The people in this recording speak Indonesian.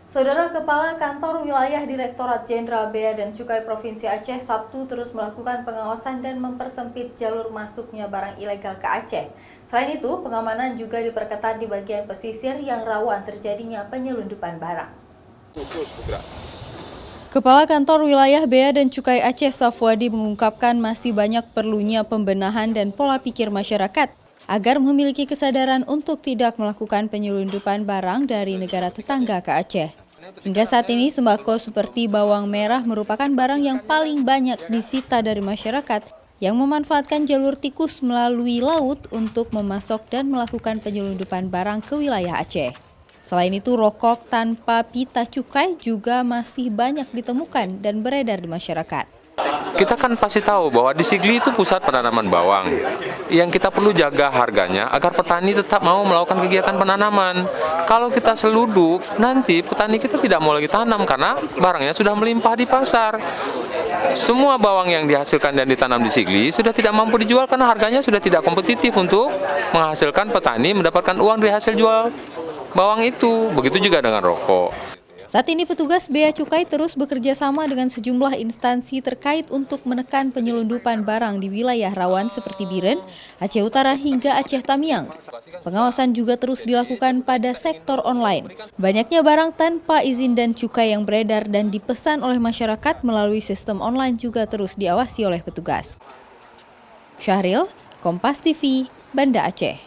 Saudara Kepala Kantor Wilayah Direktorat Jenderal Bea dan Cukai Provinsi Aceh Sabtu terus melakukan pengawasan dan mempersempit jalur masuknya barang ilegal ke Aceh. Selain itu, pengamanan juga diperketat di bagian pesisir yang rawan terjadinya penyelundupan barang. Kepala Kantor Wilayah Bea dan Cukai Aceh Safwadi mengungkapkan masih banyak perlunya pembenahan dan pola pikir masyarakat agar memiliki kesadaran untuk tidak melakukan penyelundupan barang dari negara tetangga ke Aceh. Hingga saat ini, sembako seperti bawang merah merupakan barang yang paling banyak disita dari masyarakat yang memanfaatkan jalur tikus melalui laut untuk memasok dan melakukan penyelundupan barang ke wilayah Aceh. Selain itu, rokok tanpa pita cukai juga masih banyak ditemukan dan beredar di masyarakat. Kita kan pasti tahu bahwa di Sigli itu pusat penanaman bawang. Yang kita perlu jaga harganya agar petani tetap mau melakukan kegiatan penanaman. Kalau kita seluduk, nanti petani kita tidak mau lagi tanam karena barangnya sudah melimpah di pasar. Semua bawang yang dihasilkan dan ditanam di Sigli sudah tidak mampu dijual karena harganya sudah tidak kompetitif untuk menghasilkan petani mendapatkan uang dari hasil jual bawang itu. Begitu juga dengan rokok. Saat ini petugas Bea Cukai terus bekerja sama dengan sejumlah instansi terkait untuk menekan penyelundupan barang di wilayah rawan seperti Biren, Aceh Utara hingga Aceh Tamiang. Pengawasan juga terus dilakukan pada sektor online. Banyaknya barang tanpa izin dan cukai yang beredar dan dipesan oleh masyarakat melalui sistem online juga terus diawasi oleh petugas. Syahril, Kompas TV, Banda Aceh.